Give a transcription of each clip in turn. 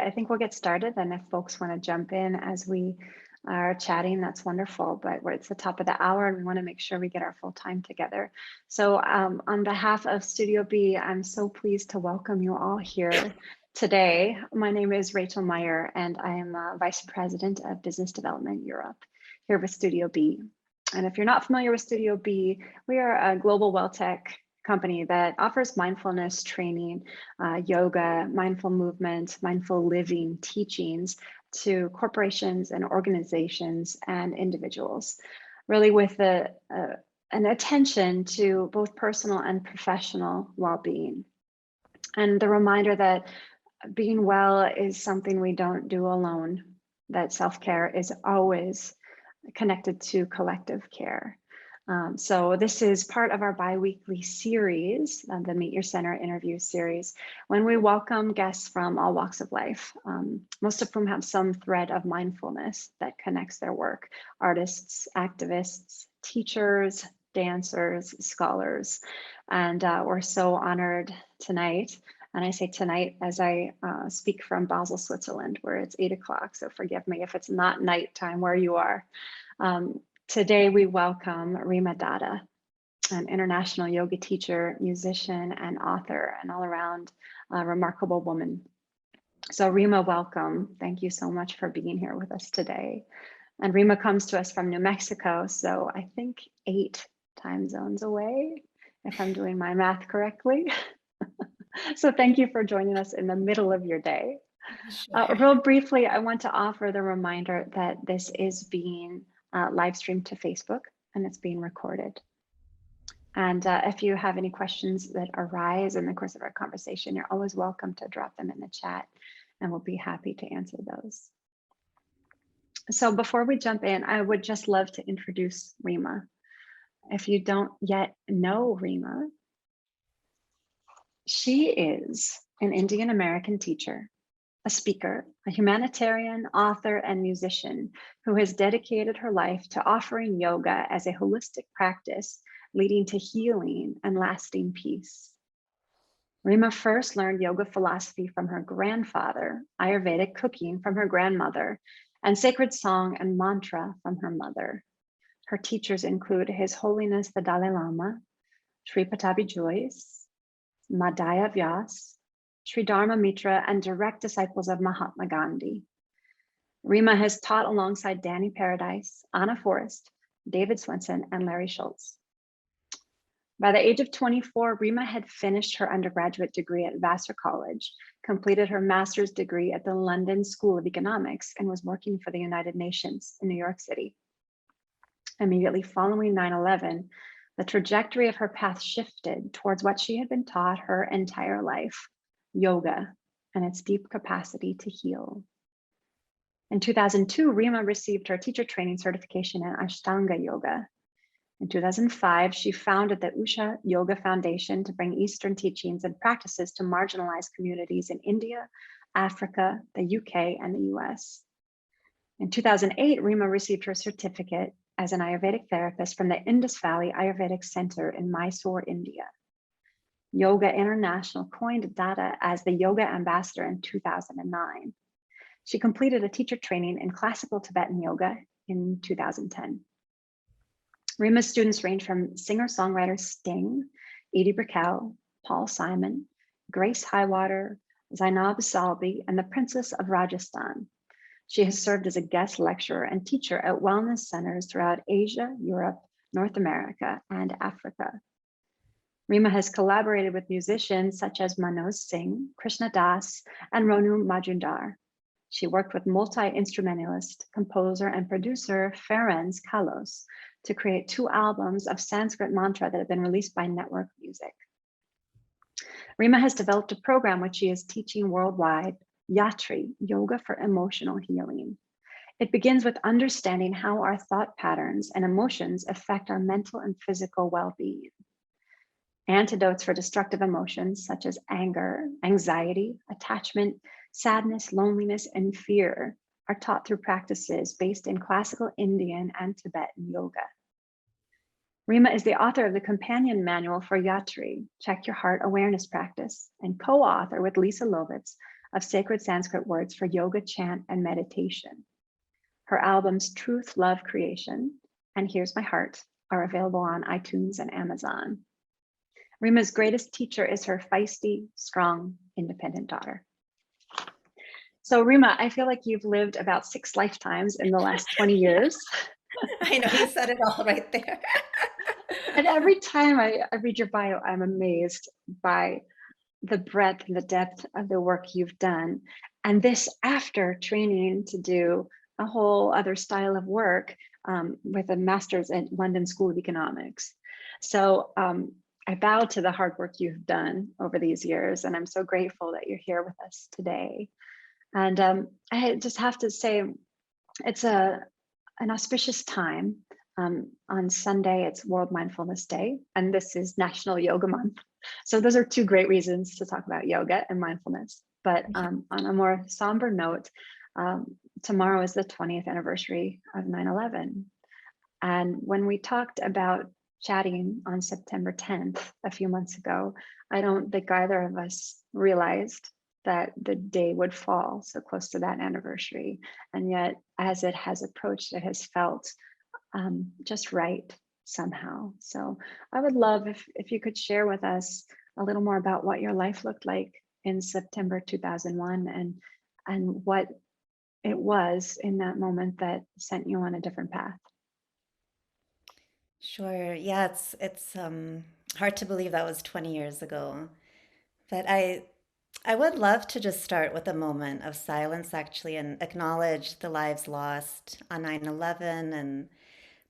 I think we'll get started. And if folks want to jump in as we are chatting, that's wonderful. But it's the top of the hour and we want to make sure we get our full time together. So on behalf of Studio B, I'm so pleased to welcome you all here today. My name is Rachel Meyer and I am Vice President of Business Development Europe here with Studio B. And if you're not familiar with Studio B, we are a global well tech company that offers mindfulness training, yoga, mindful movement, mindful living teachings to corporations and organizations and individuals, really with an attention to both personal and professional well-being. And the reminder that being well is something we don't do alone, that self-care is always connected to collective care. So this is part of our bi-weekly series, the Meet Your Center interview series, when we welcome guests from all walks of life, most of whom have some thread of mindfulness that connects their work: artists, activists, teachers, dancers, scholars. And we're so honored tonight. And I say tonight as I speak from Basel, Switzerland, where it's 8 o'clock. So forgive me if it's not nighttime where you are. Today, we welcome Reema Datta, an international yoga teacher, musician, and author, and all around remarkable woman. So Reema, welcome. Thank you so much for being here with us today. And Reema comes to us from New Mexico, so I think 8 time zones away, if I'm doing my math correctly. So thank you for joining us in the middle of your day. Sure. Real briefly, I want to offer the reminder that this is being live streamed to Facebook and it's being recorded. And if you have any questions that arise in the course of our conversation, you're always welcome to drop them in the chat and we'll be happy to answer those. So before we jump in, I would just love to introduce Reema. If you don't yet know Reema, she is an Indian American teacher, a speaker, a humanitarian, author, and musician who has dedicated her life to offering yoga as a holistic practice leading to healing and lasting peace. Reema first learned yoga philosophy from her grandfather, Ayurvedic cooking from her grandmother, and sacred song and mantra from her mother. Her teachers include His Holiness the Dalai Lama, Sri Pattabhi Jois, Daya Vyas, Sri Dharma Mittra, and direct disciples of Mahatma Gandhi. Reema has taught alongside Danny Paradise, Anna Forrest, David Swenson, and Larry Schultz. By the age of 24, Reema had finished her undergraduate degree at Vassar College, completed her master's degree at the London School of Economics, and was working for the United Nations in New York City. Immediately following 9/11, the trajectory of her path shifted towards what she had been taught her entire life: yoga and its deep capacity to heal. In 2002, Reema received her teacher training certification in Ashtanga Yoga. In 2005, she founded the Usha Yoga Foundation to bring Eastern teachings and practices to marginalized communities in India, Africa, the UK, and the US. In 2008, Reema received her certificate as an Ayurvedic therapist from the Indus Valley Ayurvedic Center in Mysore, India. Yoga International coined Datta as the yoga ambassador in 2009. She completed a teacher training in classical Tibetan yoga in 2010. Reema's students range from singer-songwriter Sting, Edie Brickell, Paul Simon, Grace Highwater, Zainab Salbi, and the Princess of Rajasthan. She has served as a guest lecturer and teacher at wellness centers throughout Asia, Europe, North America, and Africa. Reema has collaborated with musicians such as Manoj Singh, Krishna Das, and Ronu Majumdar. She worked with multi-instrumentalist, composer, and producer Ferenc Kalos to create 2 albums of Sanskrit mantra that have been released by Network Music. Reema has developed a program which she is teaching worldwide, Yatri, Yoga for Emotional Healing. It begins with understanding how our thought patterns and emotions affect our mental and physical well-being. Antidotes for destructive emotions such as anger, anxiety, attachment, sadness, loneliness, and fear are taught through practices based in classical Indian and Tibetan yoga. Reema is the author of the companion manual for Yatri, Check Your Heart Awareness Practice, and co-author with Lisa Lovitz of sacred Sanskrit words for yoga, chant, and meditation. Her albums Truth, Love, Creation, and Here's My Heart are available on iTunes and Amazon. Reema's greatest teacher is her feisty, strong, independent daughter. So Reema, I feel like you've lived about 6 lifetimes in the last 20 years. I know you said it all right there. And every time I read your bio, I'm amazed by the breadth and the depth of the work you've done. And this after training to do a whole other style of work with a master's at London School of Economics. So I bow to the hard work you've done over these years, and I'm so grateful that you're here with us today. And I just have to say, it's an auspicious time. On Sunday, it's World Mindfulness Day, and this is National Yoga Month. So those are 2 great reasons to talk about yoga and mindfulness. But on a more somber note, tomorrow is the 20th anniversary of 9/11. And when we talked about chatting on September 10th, a few months ago, I don't think either of us realized that the day would fall so close to that anniversary. And yet, as it has approached, it has felt just right somehow. So I would love if you could share with us a little more about what your life looked like in September 2001 and what it was in that moment that sent you on a different path. Sure. Yeah, it's hard to believe that was 20 years ago. But I would love to just start with a moment of silence actually and acknowledge the lives lost on 9/11 and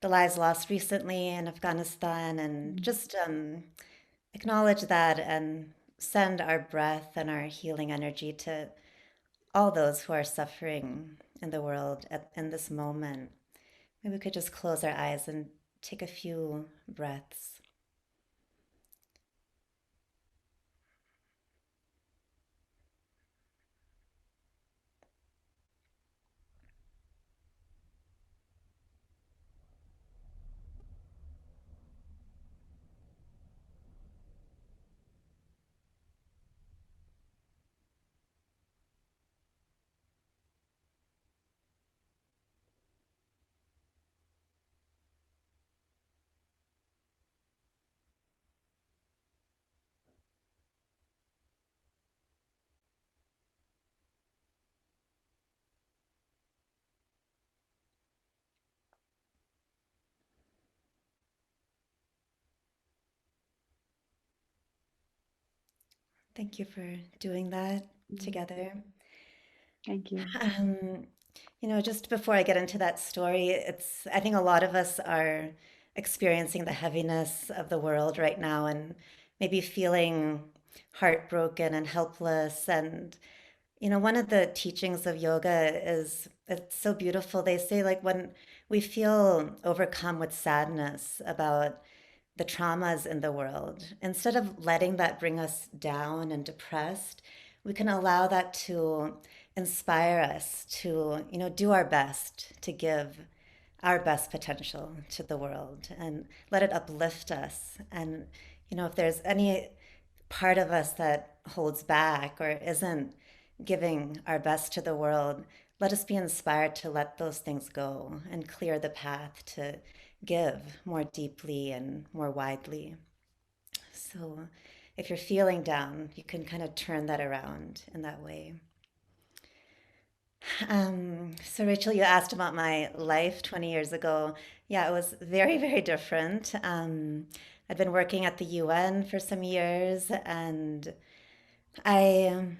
the lives lost recently in Afghanistan and just acknowledge that and send our breath and our healing energy to all those who are suffering in the world in this moment. Maybe we could just close our eyes and take a few breaths. Thank you for doing that together. Thank you. Um, just before I get into that story, I think a lot of us are experiencing the heaviness of the world right now and maybe feeling heartbroken and helpless. And, one of the teachings of yoga is it's so beautiful. They say, like, when we feel overcome with sadness about the traumas in the world, instead of letting that bring us down and depressed, we can allow that to inspire us to, do our best to give our best potential to the world and let it uplift us. And, if there's any part of us that holds back or isn't giving our best to the world, let us be inspired to let those things go and clear the path to give more deeply and more widely. So if you're feeling down, you can kind of turn that around in that way. So Rachel, you asked about my life 20 years ago. Yeah, it was very, very different. I'd been working at the UN for some years, and I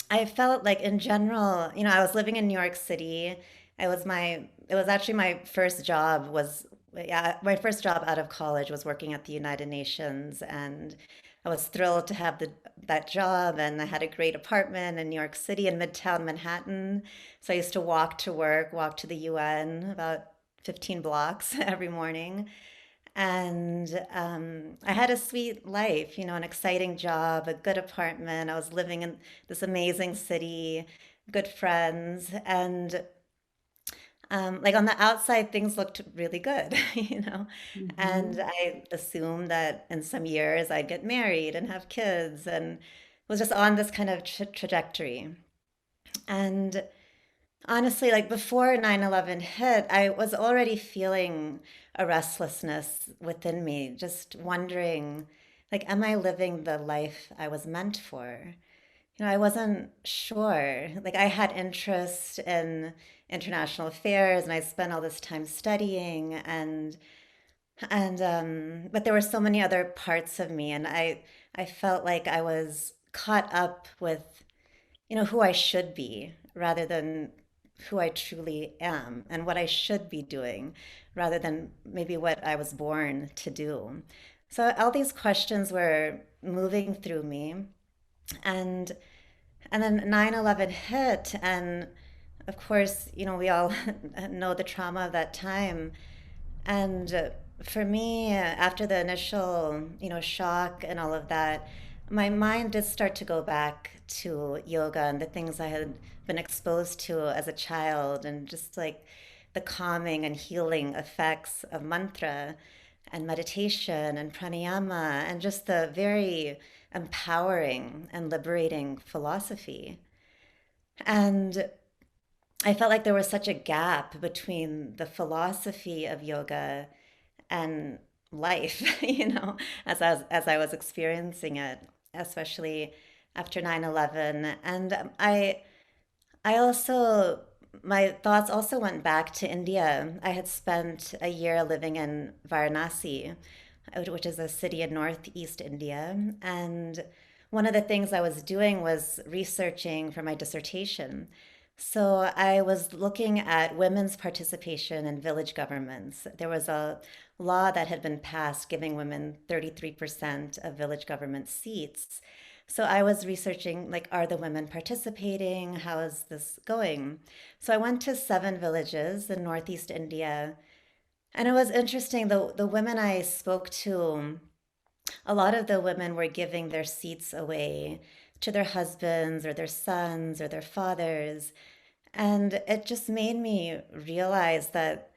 I felt like in general, I was living in New York City. It was actually my first job was, yeah, my first job out of college was working at the United Nations, and I was thrilled to have that job, and I had a great apartment in New York City in Midtown Manhattan. So I used to walk to work, walk to the UN about 15 blocks every morning. And I had a sweet life, an exciting job, a good apartment. I was living in this amazing city, good friends, and like on the outside, things looked really good, And Mhm. I assumed that in some years I'd get married and have kids, and was just on this kind of trajectory. And honestly, like before 9/11 hit, I was already feeling a restlessness within me, just wondering, like, am I living the life I was meant for? I wasn't sure. Like, I had interest in international affairs and I spent all this time studying but there were so many other parts of me and I felt like I was caught up with who I should be rather than who I truly am and what I should be doing rather than maybe what I was born to do. So all these questions were moving through me and then 9/11 hit and of course, we all know the trauma of that time. And for me, after the initial, shock and all of that, my mind did start to go back to yoga and the things I had been exposed to as a child, and just like the calming and healing effects of mantra and meditation and pranayama, and just the very empowering and liberating philosophy. And I felt like there was such a gap between the philosophy of yoga and life, as I was experiencing it, especially after 9/11. And I also, my thoughts also went back to India. I had spent a year living in Varanasi, which is a city in northeast India. And one of the things I was doing was researching for my dissertation. So I was looking at women's participation in village governments. There was a law that had been passed giving women 33% of village government seats. So I was researching, like, are the women participating? How is this going? So I went to 7 villages in northeast India, and it was interesting. The women I spoke to, a lot of the women were giving their seats away to their husbands or their sons or their fathers. And it just made me realize that,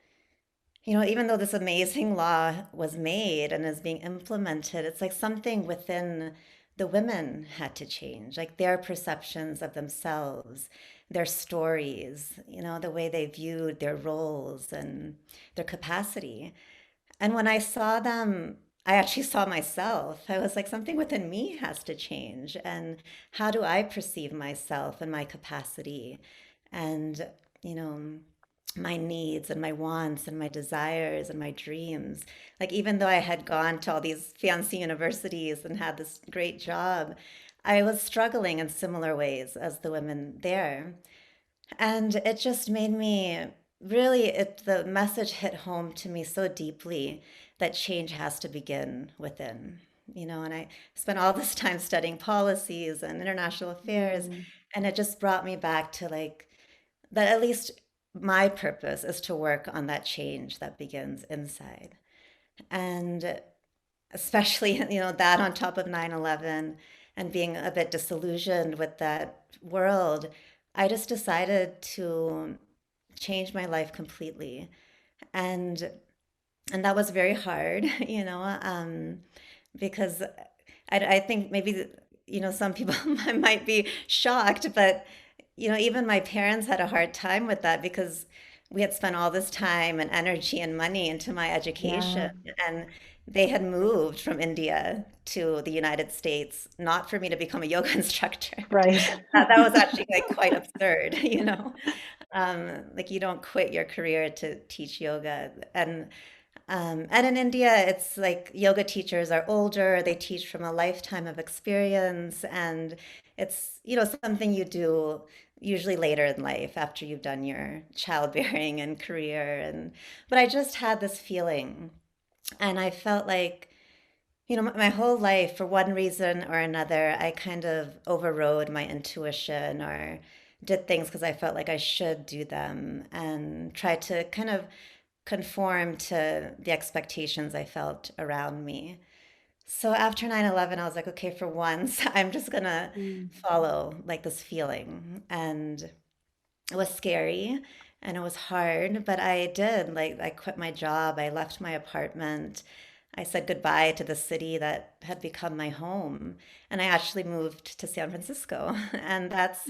even though this amazing law was made and is being implemented, it's like something within the women had to change, like their perceptions of themselves, their stories, the way they viewed their roles and their capacity. And when I saw them, I actually saw myself. I was like, something within me has to change. And how do I perceive myself and my capacity and, you know, my needs and my wants and my desires and my dreams? Like, even though I had gone to all these fancy universities and had this great job, I was struggling in similar ways as the women there. And it just made me really, the message hit home to me so deeply that change has to begin within. And I spent all this time studying policies and international affairs, Mm, and it just brought me back to like that at least my purpose is to work on that change that begins inside. And especially, that on top of 9/11 and being a bit disillusioned with that world, I just decided to change my life completely. And and that was very hard, because I think maybe, some people might be shocked, but, even my parents had a hard time with that because we had spent all this time and energy and money into my education, yeah, and they had moved from India to the United States, not for me to become a yoga instructor. right. That was actually like quite absurd, like you don't quit your career to teach yoga. And in India, it's like yoga teachers are older, they teach from a lifetime of experience, and it's, something you do usually later in life after you've done your childbearing and career. But I just had this feeling, and I felt like, my whole life, for one reason or another, I kind of overrode my intuition or did things because I felt like I should do them and tried to kind of conform to the expectations I felt around me. So after 9/11, I was like, okay, for once, I'm just gonna Mm, follow like this feeling. And it was scary and it was hard, but I did. Like, I quit my job, I left my apartment, I said goodbye to the city that had become my home, and I actually moved to San Francisco. And that's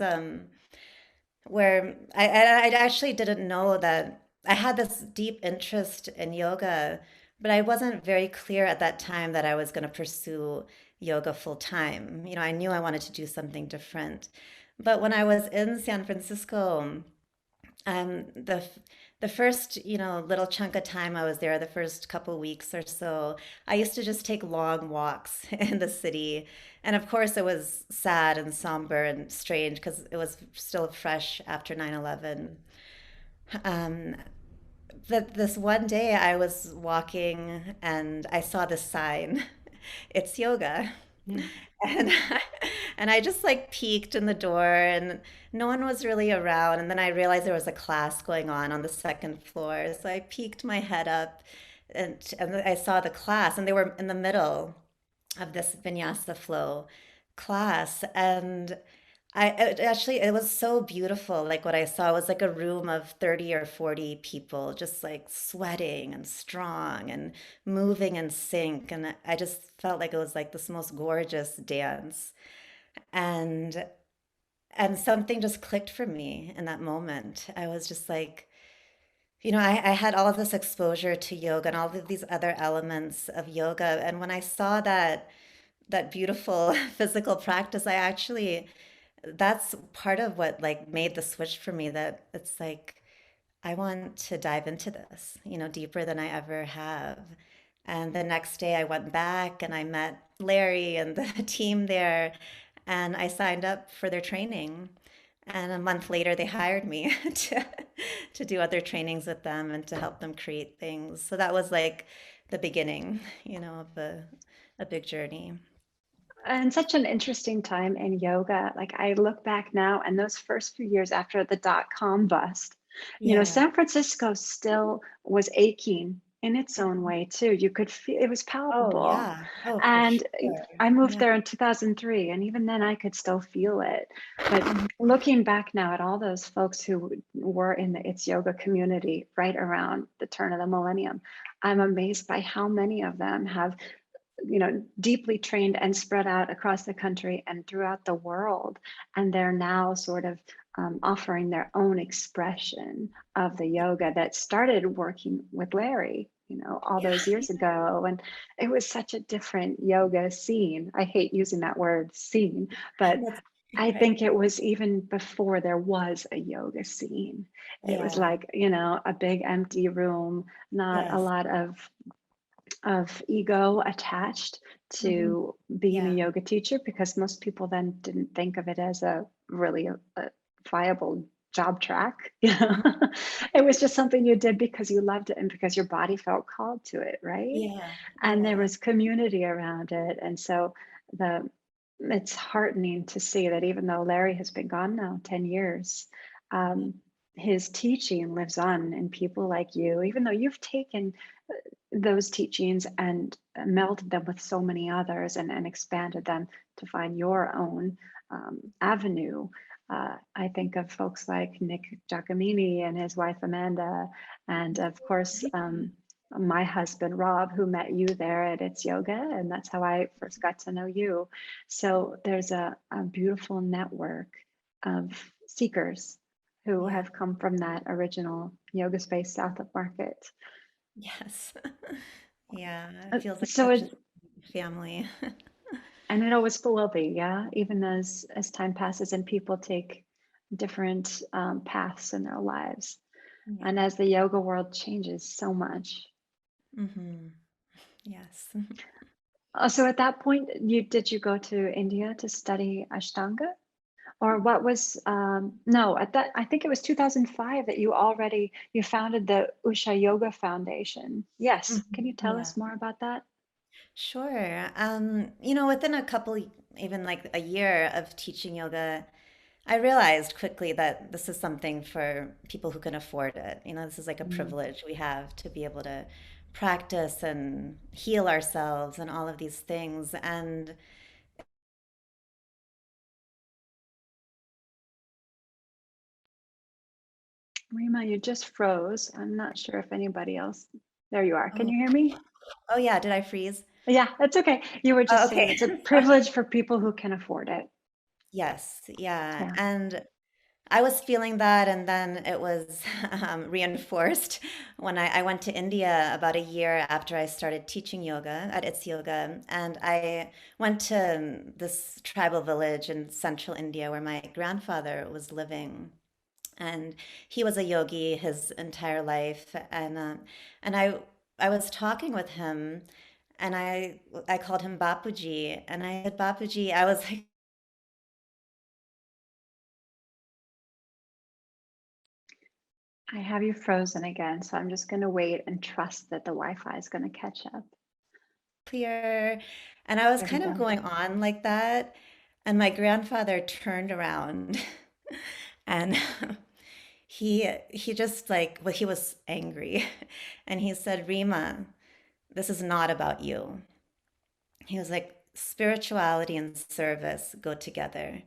where I actually didn't know that I had this deep interest in yoga, but I wasn't very clear at that time that I was going to pursue yoga full time. I knew I wanted to do something different. But when I was in San Francisco, the first, little chunk of time I was there, the first couple weeks or so, I used to just take long walks in the city. And of course, it was sad and somber and strange because it was still fresh after 9/11. Um, this one day I was walking and I saw this sign. It's yoga. Yeah. And and I just like peeked in the door and no one was really around. And then I realized there was a class going on the second floor. So I peeked my head up and I saw the class and they were in the middle of this vinyasa flow class. And it was so beautiful. Like what I saw was like a room of 30 or 40 people just like sweating and strong and moving in sync. And I just felt like it was like this most gorgeous dance. And and something just clicked for me in that moment. I was just like, I had all of this exposure to yoga and all of these other elements of yoga. And when I saw that beautiful physical practice, that's part of what like made the switch for me, that it's like I want to dive into this, deeper than I ever have. And the next day I went back and I met Larry and the team there and I signed up for their training. And a month later they hired me to do other trainings with them and to help them create things. So that was like the beginning, of a big journey. And such an interesting time in yoga. Like I look back now, and those first few years after the dot-com bust, Yeah. San Francisco still was aching in its own way too. You could feel it was Oh, palpable. yeah. Oh, for And sure. I moved Yeah. there in 2003, and even then I could still feel it. But Mhm. looking back now at all those folks who were in the It's Yoga community right around the turn of the millennium, I'm amazed by how many of them have deeply trained and spread out across the country and throughout the world. And they're now sort of offering their own expression of the yoga that started working with Larry, all Yeah. those years ago. And it was such a different yoga scene. I hate using that word scene, but That's I right. think it was even before there was a yoga scene. It was Yeah. like, a big empty room, not a Yes. lot of ego attached Hmm. to being a Yeah. yoga teacher, because most people then didn't think of it as a viable job track. Mhm. It was just something you did because you loved it and because your body felt called to it, right? Yeah. And there Yeah. was community around it. And so the it's heartening to see that even though Larry has been gone now 10 years, um, his teaching lives on in people like you, even though you've taken those teachings and melded them with so many others, and expanded them to find your own avenue. I think of folks like Nick Giacomini and his wife Amanda, and of course, my husband Rob, who met you there at It's Yoga, and that's how I first got to know you. So there's a beautiful network of seekers who Yeah. have come from that original yoga space south of Market. Yes. Yeah. It Uh, feels like So such a it family. and it always will be, yeah. Even as time passes and people take different paths in their lives, and Yeah. as the yoga world changes so much. Hmm. Yes. So at that point, did you go to India to study Ashtanga, or what was? No, at that I think it was 2005 that you founded the Usha Yoga Foundation. Yes, can Mhm. you tell Yeah. us more about that? Sure. Within a couple, even like a year of teaching yoga, I realized quickly that this is something for people who can afford it. This is like a Mm. privilege we have to be able to practice and heal ourselves and all of these things. And Reema, you just froze. I'm not sure if anybody else. There you are. Can oh, you hear me? Oh yeah, did I freeze? Yeah, that's okay. You were Oh, just saying okay. it's a Sorry. privilege for people who can afford it. Yes, yeah. Yeah. And I was feeling that, and then it was reinforced when I went to India about a year after I started teaching yoga at It's Yoga. And I went to this tribal village in central India where my grandfather was living. And he was a yogi his entire life. And I was talking with him, and I called him Bapuji, and I said, Bapuji, I was like, I have you frozen again, so I'm just going to wait and trust that the Wi-Fi is going to catch up. clear. And I was There we kind of go. going on like that. And my grandfather turned around and he just like, well, he was angry. And he said, Reema, this is not about you. He was like, spirituality and service go together.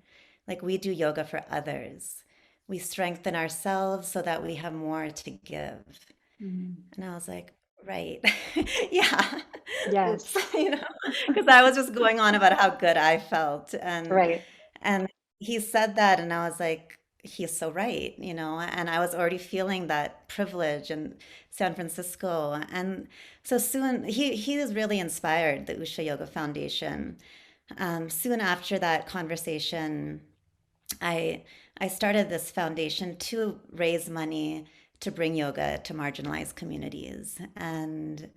Like we do yoga for others. We strengthen ourselves so that we have more to give. Mm. And I was like, right. Yeah. Oops. Yes, Because I was just going on about how good I felt. right. And he said that and I was like, he's so right, and I was already feeling that privilege in San Francisco. And so soon he was really inspired, the Usha Yoga Foundation. Soon after that conversation, I I started this foundation to raise money to bring yoga to marginalized communities. And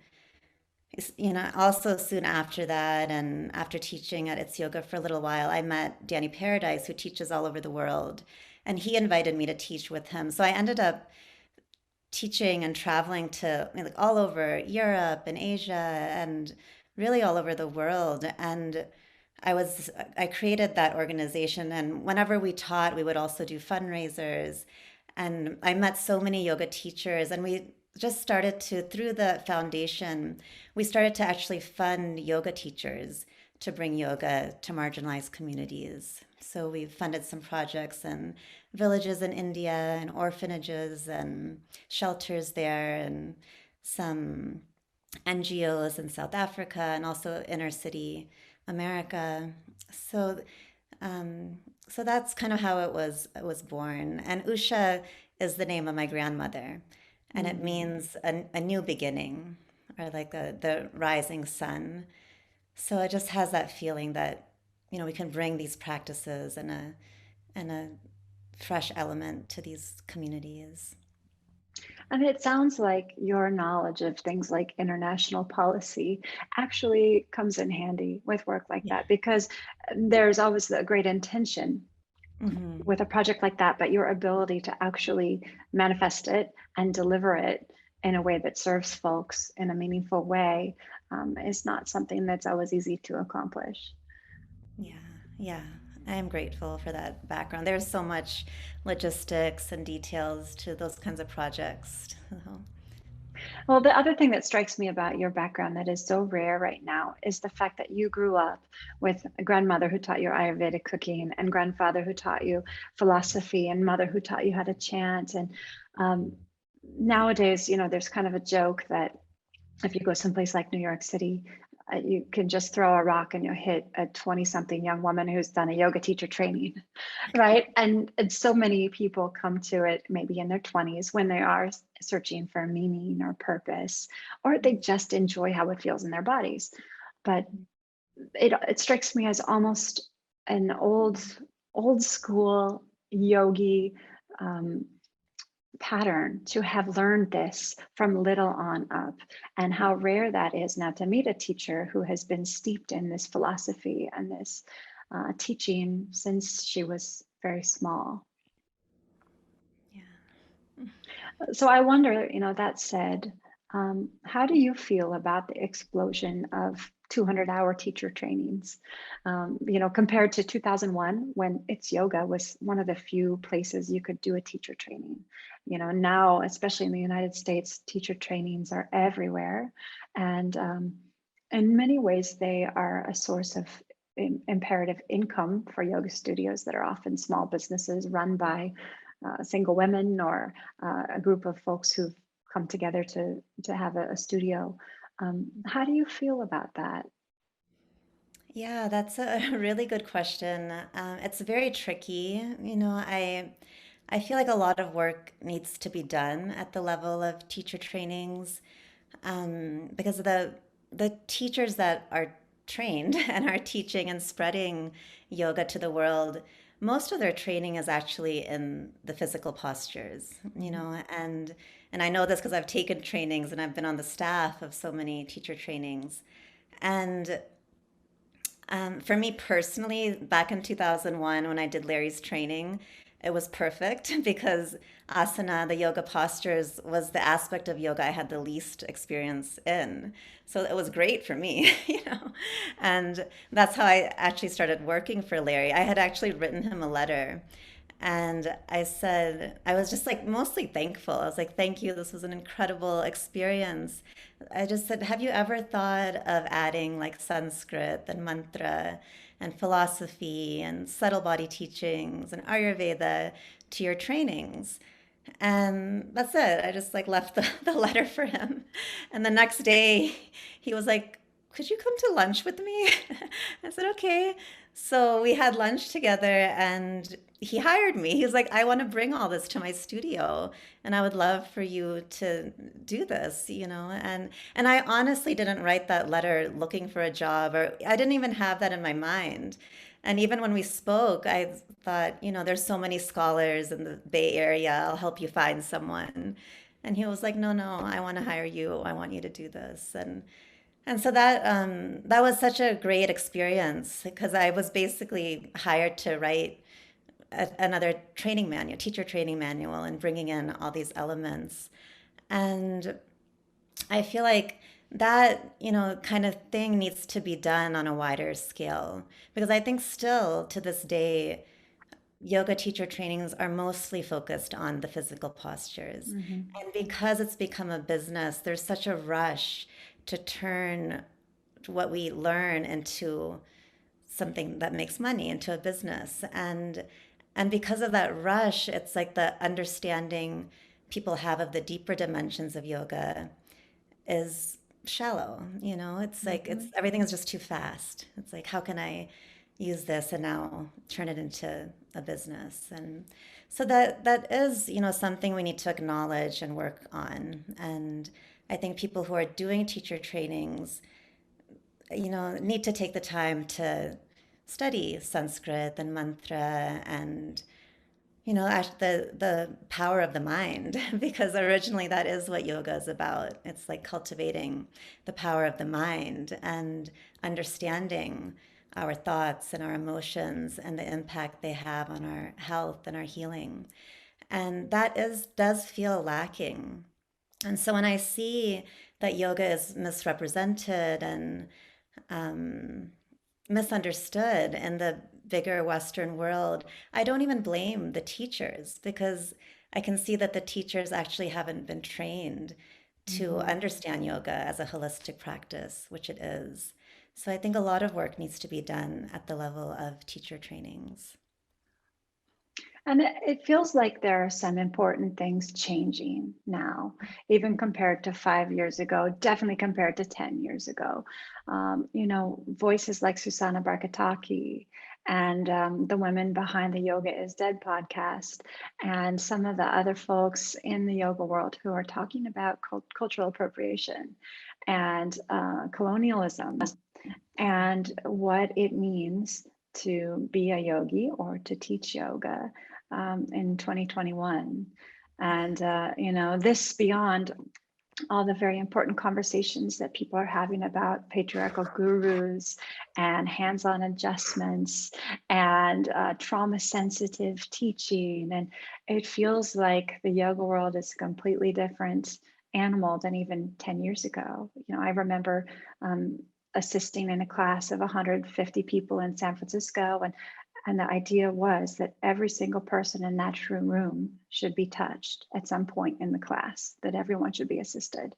also soon after that, and after teaching at It's Yoga for a little while, I met Danny Paradise, who teaches all over the world, and he invited me to teach with him. So I ended up teaching and traveling to like all over Europe and Asia and really all over the world. And I created that organization, and whenever we taught, we would also do fundraisers. And I met so many yoga teachers, and we just started to, through the foundation, we started to actually fund yoga teachers to bring yoga to marginalized communities. So we've funded some projects in villages in India and orphanages and shelters there, and some NGOs in South Africa and also inner city America. So, um, so that's kind of how it was born. And Usha is the name of my grandmother, and it Mm. means a new beginning, or like the rising sun. So it just has that feeling that we can bring these practices and a fresh element to these communities. And it sounds like your knowledge of things like international policy actually comes in handy with work like Yeah. that, because there's always a great intention Hmm. with a project like that, but your ability to actually manifest it and deliver it in a way that serves folks in a meaningful way is not something that's always easy to accomplish. Yeah, yeah. I am grateful for that background. There's so much logistics and details to those kinds of projects. So, Well, the other thing that strikes me about your background that is so rare right now is the fact that you grew up with a grandmother who taught you Ayurvedic cooking, and grandfather who taught you philosophy, and mother who taught you how to chant. And um, nowadays, there's kind of a joke that if you go someplace like New York City, you can just throw a rock and you'll hit a 20 something young woman who's done a yoga teacher training, right? And so many people come to it maybe in their 20s when they are searching for meaning or purpose, or they just enjoy how it feels in their bodies. But it strikes me as almost an old school yogi um, pattern to have learned this from little on up, and how rare that is now to meet a teacher who has been steeped in this philosophy and this teaching since she was very small. yeah. So I wonder, that said, how do you feel about the explosion of 200-hour teacher trainings, compared to 2001 when It's Yoga was one of the few places you could do a teacher training. Now, especially in the United States, teacher trainings are everywhere. And in many ways, they are a source of imperative income for yoga studios that are often small businesses run by single women, or a group of folks who've come together to have a studio. How do you feel about that? Yeah, that's a really good question. It's very tricky. I feel like a lot of work needs to be done at the level of teacher trainings, because the teachers that are trained and are teaching and spreading yoga to the world, most of their training is actually in the physical postures, and I know this because I've taken trainings and I've been on the staff of so many teacher trainings. And for me personally, back in 2001, when I did Larry's training, it was perfect because asana, the yoga postures, was the aspect of yoga I had the least experience in. So it was great for me, And that's how I actually started working for Larry. I had actually written him a letter, and I said, I was just like mostly thankful. I was like, thank you. This was an incredible experience. I just said, have you ever thought of adding like Sanskrit and mantra and philosophy and subtle body teachings and Ayurveda to your trainings? And that's it. I just like left the letter for him. And the next day he was like, could you come to lunch with me? I said, okay. So we had lunch together and he hired me. He was like, I want to bring all this to my studio and I would love for you to do this. And I honestly didn't write that letter looking for a job, or I didn't even have that in my mind. And even when we spoke, I thought, there's so many scholars in the Bay Area. I'll help you find someone. And he was like, no, no, I want to hire you. I want you to do this. And so that was such a great experience because I was basically hired to write another training manual, teacher training manual, and bringing in all these elements. And I feel like that, kind of thing needs to be done on a wider scale because I think still to this day, yoga teacher trainings are mostly focused on the physical postures. Hmm. And because it's become a business, there's such a rush to turn what we learn into something that makes money, into a business. And because of that rush, it's like the understanding people have of the deeper dimensions of yoga is shallow. It's like Hmm. it's everything is just too fast. It's like how can I use this and now turn it into a business? And so that is, something we need to acknowledge and work on. And I think people who are doing teacher trainings, need to take the time to study Sanskrit and mantra and the power of the mind, because originally that is what yoga is about. It's like cultivating the power of the mind and understanding our thoughts and our emotions and the impact they have on our health and our healing. And that does feel lacking. And so when I see that yoga is misrepresented and um, misunderstood in the bigger Western world, I don't even blame the teachers because I can see that the teachers actually haven't been trained to Hmm. understand yoga as a holistic practice, which it is. So I think a lot of work needs to be done at the level of teacher trainings. And it feels like there are some important things changing now, even compared to 5 years ago, definitely compared to 10 years ago. Voices like Susanna Barkataki and the women behind the Yoga is Dead podcast, and some of the other folks in the yoga world who are talking about cultural appropriation and colonialism and what it means to be a yogi or to teach yoga in 2021. And, this beyond all the very important conversations that people are having about patriarchal gurus and hands on adjustments and trauma sensitive teaching. And it feels like the yoga world is a completely different animal than even 10 years ago. I remember um, assisting in a class of 150 people in San Francisco, and the idea was that every single person in that room should be touched at some point in the class, that everyone should be assisted.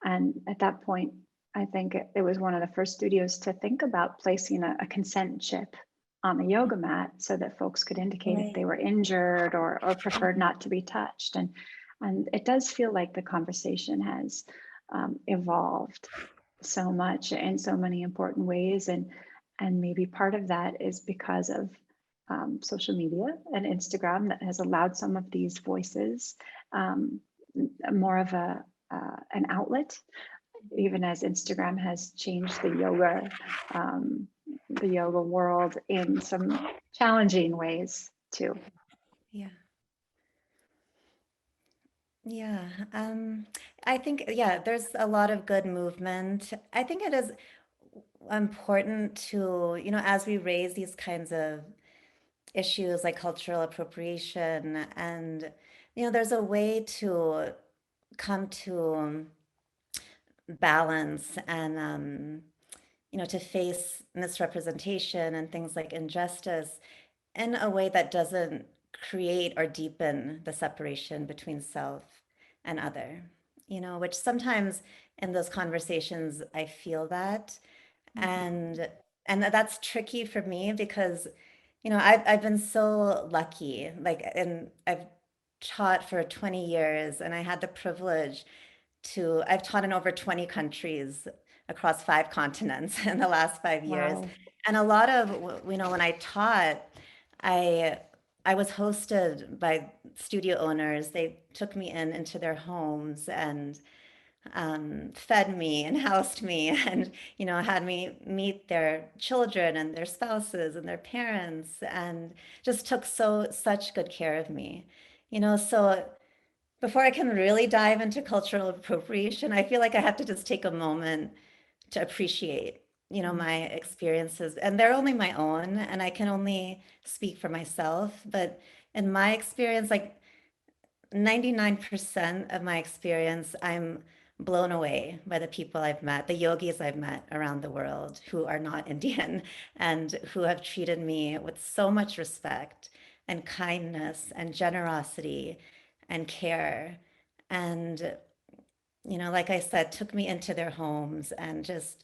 And at that point, I think it was one of the first studios to think about placing a consent chip on the yoga mat so that folks could indicate if Right. they were injured or preferred not to be touched. And it does feel like the conversation has evolved. so much in so many important ways. And maybe part of that is because of social media and Instagram that has allowed some of these voices um, more of an outlet, even as Instagram has changed um, the yoga world in some challenging ways too. Yeah. Yeah. I think, yeah, there's a lot of good movement. I think it is important to, as we raise these kinds of issues like cultural appropriation, and, there's a way to come to balance and, to face misrepresentation and things like injustice in a way that doesn't create or deepen the separation between self and other, which sometimes in those conversations I feel that. Mhm. And that's tricky for me because, I've been so lucky, like, and I've taught for 20 years and I had the privilege I've taught in over 20 countries across 5 continents in the last 5 years. Wow. And a lot of, when I taught, I I was hosted by studio owners. They took me into their homes and fed me and housed me and, had me meet their children and their spouses and their parents and just took such good care of me. So before I can really dive into cultural appropriation, I feel like I have to just take a moment to appreciate, Mm. my experiences. And they're only my own, and I can only speak for myself. But in my experience, like 99% of my experience, I'm blown away by the people I've met, the yogis I've met around the world who are not Indian and who have treated me with so much respect and kindness and generosity and care. And, like I said, took me into their homes and just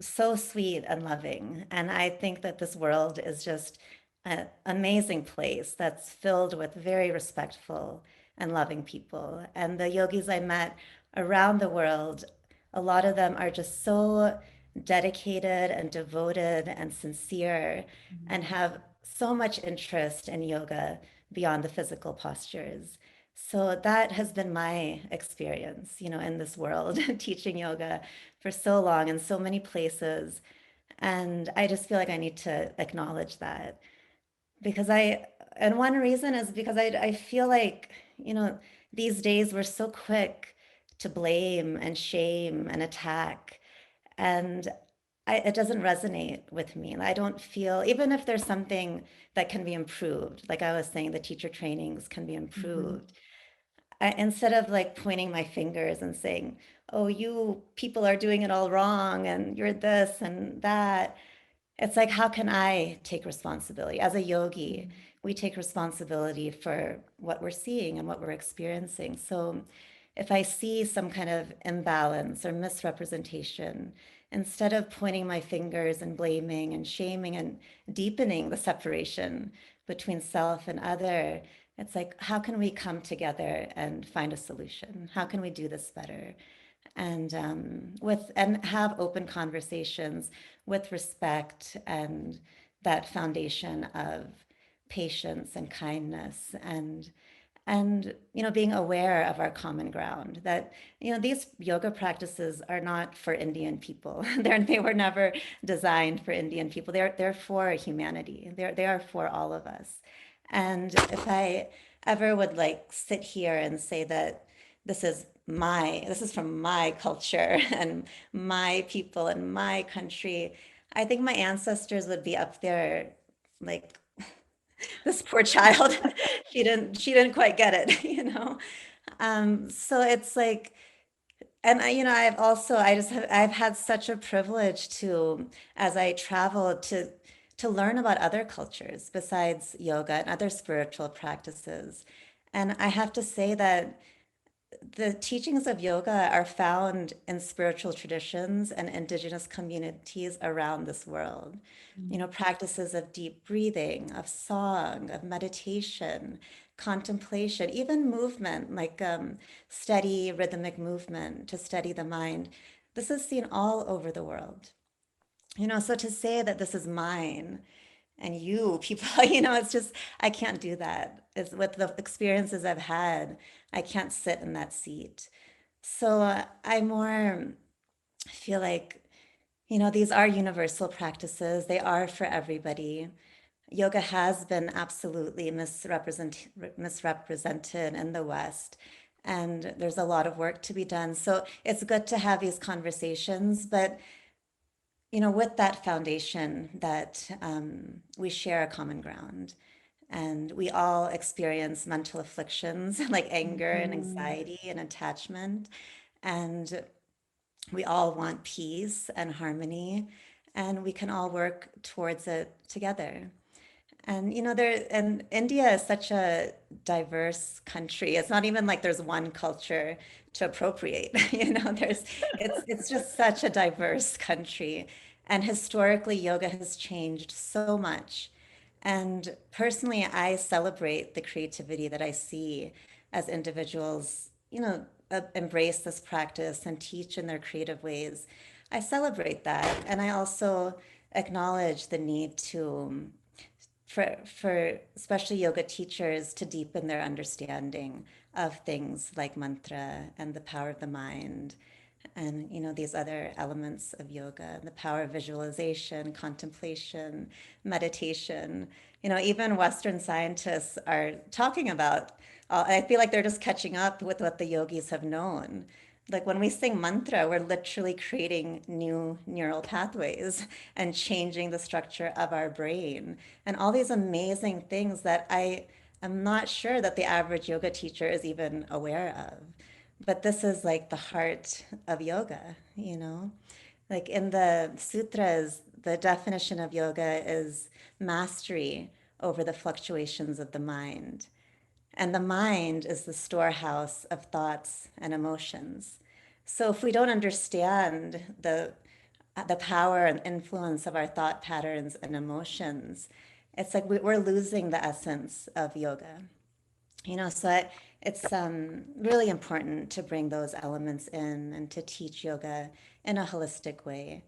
so sweet and loving. And I think that this world is just an amazing place that's filled with very respectful and loving people. And the yogis I met around the world, a lot of them are just so dedicated and devoted and sincere and Mhm. have so much interest in yoga beyond the physical postures. So that has been my experience, in this world, teaching yoga for so long in so many places. And I just feel like I need to acknowledge that because and one reason is because I feel like, these days we're so quick to blame and shame and attack. And it doesn't resonate with me. I don't feel, even if there's something that can be improved, like I was saying, the teacher trainings can be Mhm. improved. Instead of like pointing my fingers and saying, oh, you people are doing it all wrong and you're this and that, it's like, how can I take responsibility? As a yogi, Mhm. we take responsibility for what we're seeing and what we're experiencing. So if I see some kind of imbalance or misrepresentation, instead of pointing my fingers and blaming and shaming and deepening the separation between self and other, it's like, how can we come together and find a solution? How can we do this better? And and have open conversations with respect and that foundation of patience and kindness and being aware of our common ground, that these yoga practices are not for Indian people. They were never designed for Indian people. They're for humanity. They are for all of us. And if I ever would like sit here and say that this is from my culture and my people and my country, I think my ancestors would be up there like, this poor child, she didn't quite get it. So it's like, and I've had such a privilege to, as I travel, to learn about other cultures besides yoga and other spiritual practices. And I have to say that the teachings of yoga are found in spiritual traditions and indigenous communities around this world. Mhm. Practices of deep breathing, of song, of meditation, contemplation, even movement, like steady rhythmic movement to steady the mind. this is seen all over the world. So to say that this is mine and you people, it's just, I can't do that. It's with the experiences I've had, I can't sit in that seat. So I more feel like, these are universal practices. They are for everybody. Yoga has been absolutely misrepresented in the West, and there's a lot of work to be done. So it's good to have these conversations, but with that foundation that we share a common ground, and we all experience mental afflictions like anger and Mhm. anxiety and attachment, and we all want peace and harmony, and we can all work towards it together. And India is such a diverse country. It's not even like there's one culture to appropriate. It's just such a diverse country. And historically, yoga has changed so much. And personally, I celebrate the creativity that I see as individuals, embrace this practice and teach in their creative ways. I celebrate that. And I also acknowledge the need to for especially yoga teachers to deepen their understanding of things like mantra and the power of the mind, and these other elements of yoga, the power of visualization, contemplation, meditation. Even Western scientists are talking about, I feel like they're just catching up with what the yogis have known. Like when we sing mantra, we're literally creating new neural pathways and changing the structure of our brain, and all these amazing things that I am not sure that the average yoga teacher is even aware of. But this is like the heart of yoga. Like in the sutras, the definition of yoga is mastery over the fluctuations of the mind. And the mind is the storehouse of thoughts and emotions. So if we don't understand the power and influence of our thought patterns and emotions, it's like we're losing the essence of yoga. So it's really important to bring those elements in and to teach yoga in a holistic way.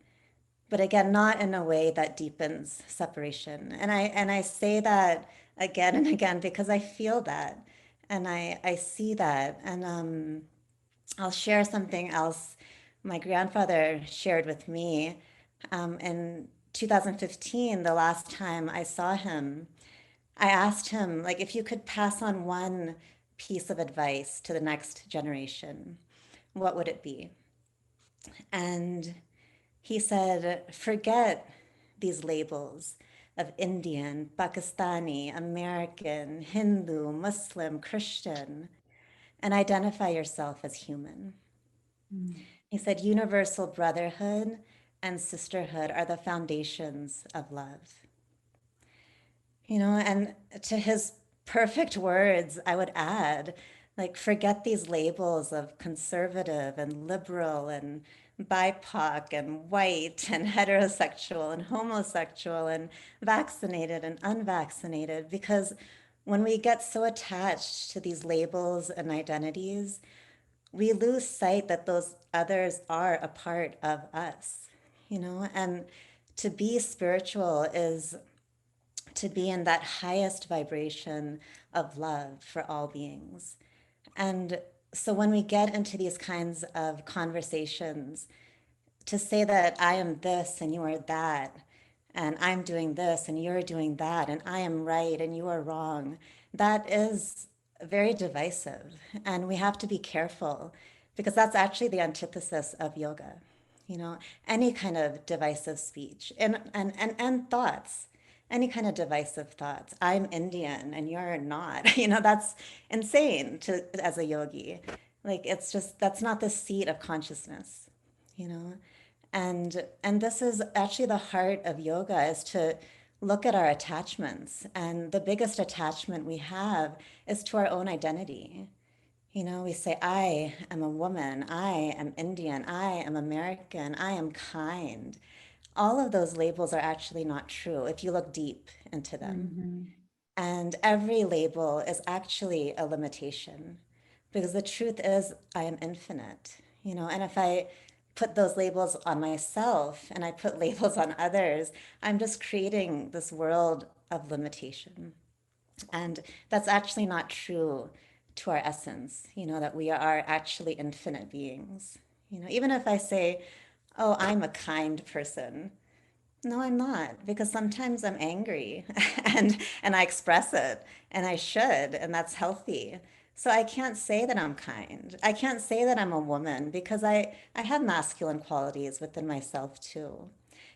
But again, not in a way that deepens separation. And I say that again and again because I feel that, and I see that. And I'll share something else my grandfather shared with me in 2015, the last time I saw him. I asked him, like, if you could pass on one piece of advice to the next generation, what would it be? And he said, forget these labels of Indian, Pakistani, American, Hindu, Muslim, Christian, and identify yourself as human. Mm. He said, universal brotherhood and sisterhood are the foundations of love. And to his perfect words, I would add, like, forget these labels of conservative and liberal and BIPOC and white and heterosexual and homosexual and vaccinated and unvaccinated, because when we get so attached to these labels and identities, we lose sight that those others are a part of us. And to be spiritual is to be in that highest vibration of love for all beings. And so when we get into these kinds of conversations, to say that I am this and you are that, and I'm doing this and you're doing that, and I am right and you are wrong, that is very divisive. And we have to be careful because that's actually the antithesis of yoga. Any kind of divisive speech and thoughts, any kind of divisive thoughts. I'm Indian and you're not. That's insane to as a yogi. Like it's just that's not the seat of consciousness, you know. And this is actually the heart of yoga, is to look at our attachments. And the biggest attachment we have is to our own identity. We say, I am a woman, I am Indian, I am American, I am kind. All of those labels are actually not true if you look deep into them. Mhm. And every label is actually a limitation, because the truth is, I am infinite. And if I put those labels on myself and I put labels on others, I'm just creating this world of limitation. And that's actually not true to our essence, that we are actually infinite beings. Even if I say, oh, I'm a kind person. No, I'm not, because sometimes I'm angry and I express it and I should, and that's healthy. So I can't say that I'm kind. I can't say that I'm a woman because I have masculine qualities within myself too.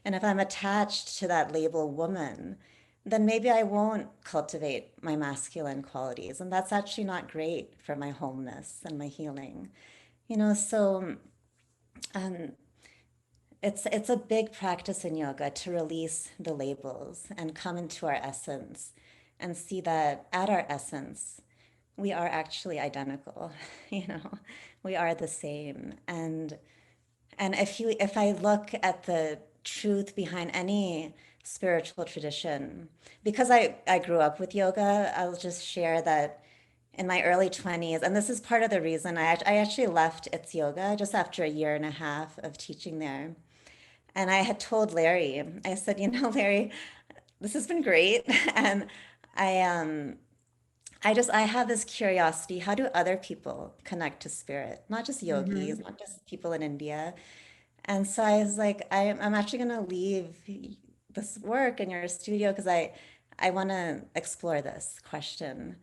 And if I'm attached to that label woman, then maybe I won't cultivate my masculine qualities. And that's actually not great for my wholeness and my healing. So um, it's a big practice in yoga to release the labels and come into our essence and see that at our essence, we are actually identical. You know, we are the same. And if I look at the truth behind any spiritual tradition, because I grew up with yoga, I'll just share that in my early 20s, and this is part of the reason I actually left It's Yoga just after a year and a half of teaching there. And I had told Larry, I said, Larry, this has been great. And I I have this curiosity. How do other people connect to spirit? Not just yogis, Mm-hmm. not just people in India. And so I was like, I'm actually going to leave this work in your studio because I want to explore this question.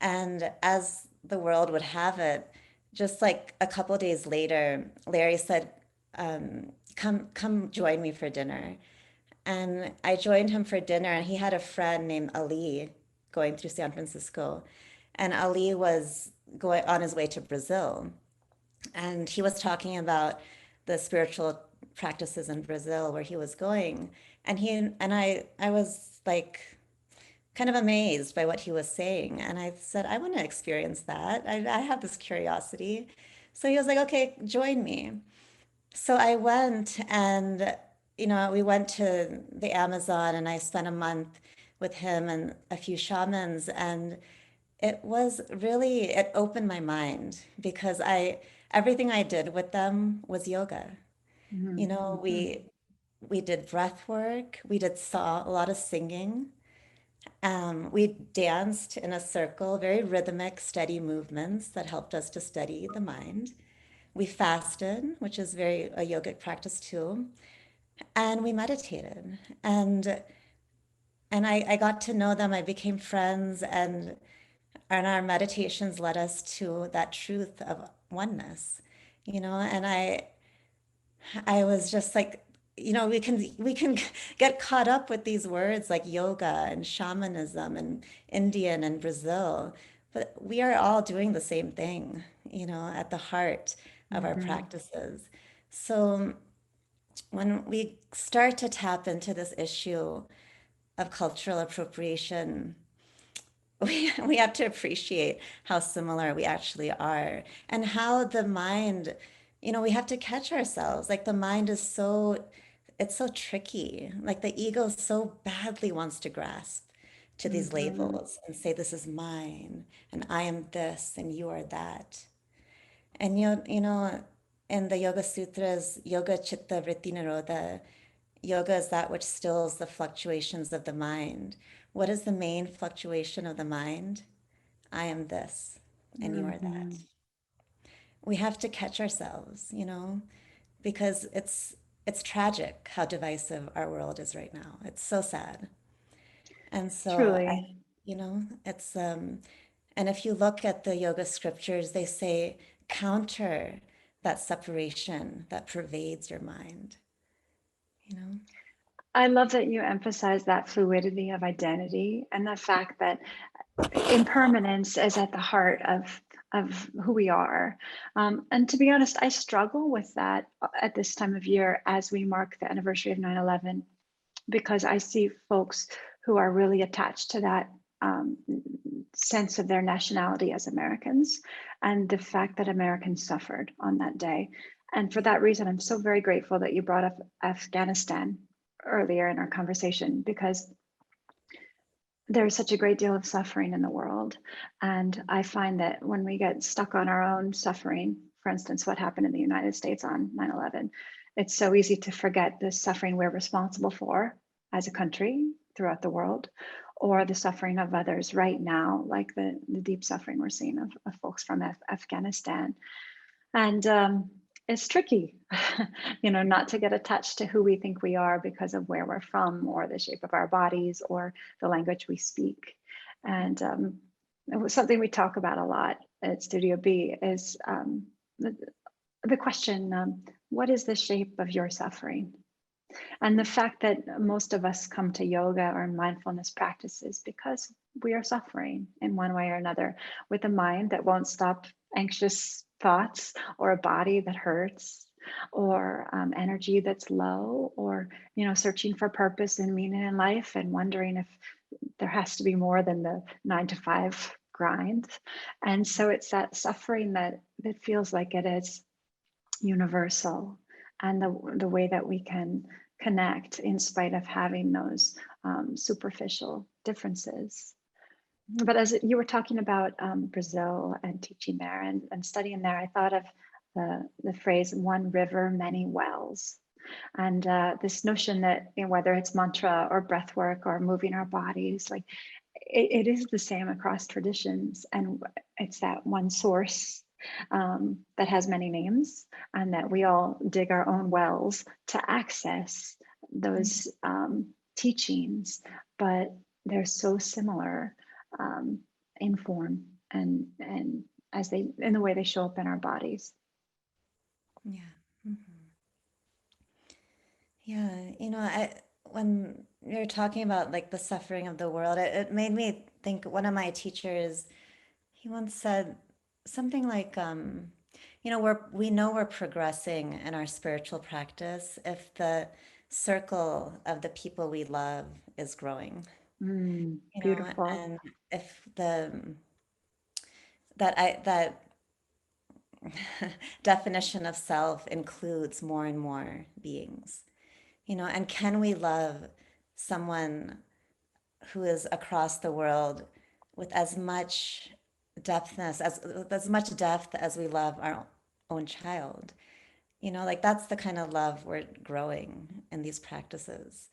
And as the world would have it, just like a couple days later, Larry said, come join me for dinner. And I joined him for dinner, and he had a friend named Ali going through San Francisco. And Ali was going on his way to Brazil. And he was talking about the spiritual practices in Brazil where he was going. And I was like kind of amazed by what he was saying. And I said, I want to experience that. I have this curiosity. So he was like, okay, join me. So I went and, we went to the Amazon and I spent a month with him and a few shamans. And it opened my mind because everything I did with them was yoga. You know, Mm-hmm. we did breath work, we did saw a lot of singing. We danced in a circle, very rhythmic, steady movements that helped us to steady the mind. We fasted, which is very a yogic practice too, and we meditated. And I got to know them. I became friends, and our meditations led us to that truth of oneness, And I was just like, we can get caught up with these words like yoga and shamanism and Indian and Brazil, but we are all doing the same thing, at the heart of our Mm-hmm. practices. So when we start to tap into this issue of cultural appropriation, we have to appreciate how similar we actually are and how the mind, we have to catch ourselves. Like the mind is it's so tricky. Like the ego so badly wants to grasp to these Mm-hmm. labels and say, this is mine, and I am this, and you are that. And in the Yoga Sutras, Yoga Chitta Vritti Nirodha, yoga is that which stills the fluctuations of the mind. What is the main fluctuation of the mind? I am this, and you are Mm-hmm. that. We have to catch ourselves, because it's tragic how divisive our world is right now. It's so sad. And so Truly. it's and if you look at the yoga scriptures, they say counter that separation that pervades your mind, you know? I love that you emphasize that fluidity of identity and the fact that impermanence is at the heart of who we are. And to be honest, I struggle with that at this time of year as we mark the anniversary of 9/11, because I see folks who are really attached to that um, sense of their nationality as Americans and the fact that Americans suffered on that day. And for that reason, I'm so very grateful that you brought up Afghanistan earlier in our conversation, because there's such a great deal of suffering in the world. And I find that when we get stuck on our own suffering for instance, what happened in the United States on 9/11. It's so easy to forget the suffering we're responsible for as a country throughout the world, or the suffering of others right now, like the deep suffering we're seeing of folks from Afghanistan. And it's tricky, not to get attached to who we think we are because of where we're from, or the shape of our bodies, or the language we speak. And it was something we talk about a lot at Studio B is the question, what is the shape of your suffering? And the fact that most of us come to yoga or mindfulness practices because we are suffering in one way or another, with a mind that won't stop anxious thoughts, or a body that hurts, or energy that's low, or searching for purpose and meaning in life, and wondering if there has to be more than the 9 to 5 grind. And so it's that suffering that feels like it is universal, and the way that we can connect in spite of having those superficial differences. But as you were talking about Brazil and teaching there and studying there, I thought of the phrase "one river, many wells." And this notion that whether it's mantra or breath work or moving our bodies, like it is the same across traditions. And it's that one source that has many names, and that we all dig our own wells to access those teachings, but they're so similar in form and as they in the way they show up in our bodies. Yeah. Yeah, when you're talking about like the suffering of the world, it made me think one of my teachers, he once said something like, we know we're progressing in our spiritual practice if the circle of the people we love is growing, Beautiful. and if that definition of self includes more and more beings, and can we love someone who is across the world with as much depth as we love our own child? Like that's the kind of love we're growing in these practices.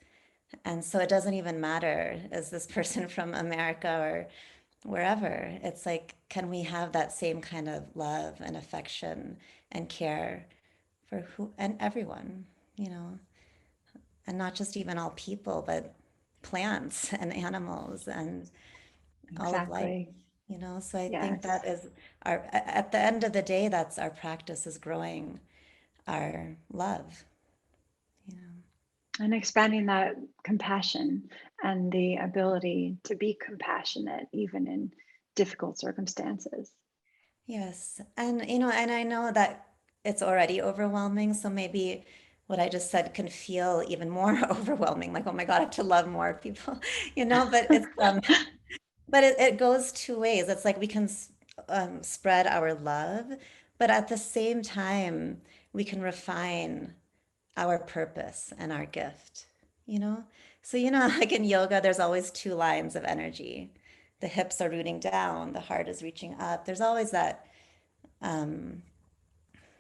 And so it doesn't even matter, is this person from America or wherever? It's like, can we have that same kind of love and affection and care for who and everyone, you know, and not just even all people, but plants and animals and all of life, Exactly. So I think Yes. that is at the end of the day, that's our practice, is growing our love, you know. And expanding that compassion and the ability to be compassionate even in difficult circumstances. Yes. And I know that it's already overwhelming. So maybe what I just said can feel even more overwhelming, like, oh my God, I have to love more people, but it goes two ways. It's like we can spread our love, but at the same time, we can refine our purpose and our gift, you know? So, like in yoga, there's always two lines of energy. The hips are rooting down, the heart is reaching up. There's always um,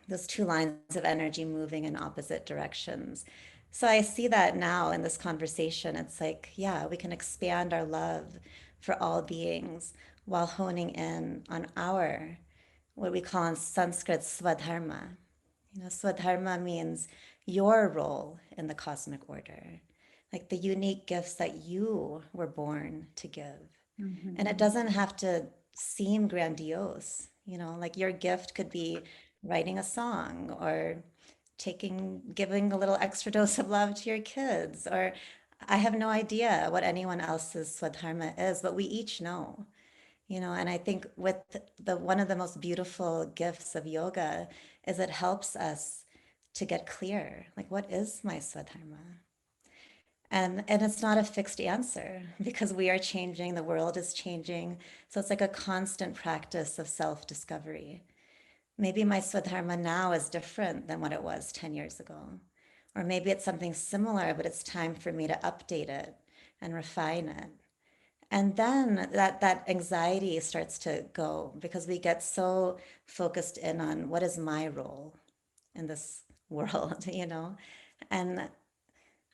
those two lines of energy moving in opposite directions. So I see that now in this conversation. It's like, yeah, we can expand our love for all beings while honing in on our, what we call in Sanskrit, swadharma. Swadharma means your role in the cosmic order, like the unique gifts that you were born to give. And it Mhm. doesn't have to seem grandiose, like your gift could be writing a song, or giving a little extra dose of love to your kids, or I have no idea what anyone else's swadharma is, but we each know. And I think with the one of the most beautiful gifts of yoga is it helps us to get clear, like, what is my swadharma? And it's not a fixed answer because we are changing, the world is changing. So it's like a constant practice of self-discovery. Maybe my swadharma now is different than what it was 10 years ago. Or maybe it's something similar, but it's time for me to update it and refine it. And then that anxiety starts to go because we get so focused in on what is my role in this world, you know? And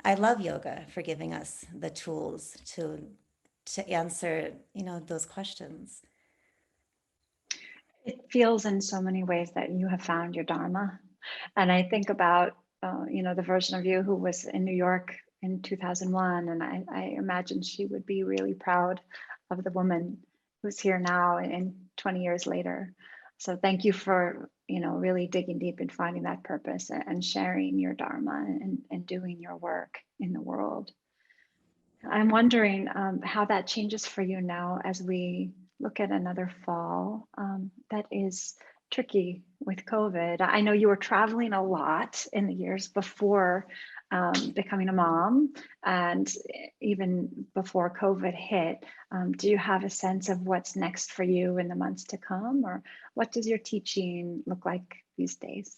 I love yoga for giving us the tools to answer, you know, those questions. It feels in so many ways that you have found your Dharma. And I think about, the version of you who was in New York in 2001. And I imagine she would be really proud of the woman who's here now and 20 years later. So thank you for, really digging deep and finding that purpose and sharing your Dharma and doing your work in the world. I'm wondering how that changes for you now as we look at another fall that is tricky with COVID. I know you were traveling a lot in the years before becoming a mom and even before COVID hit. Do you have a sense of what's next for you in the months to come, or what does your teaching look like these days?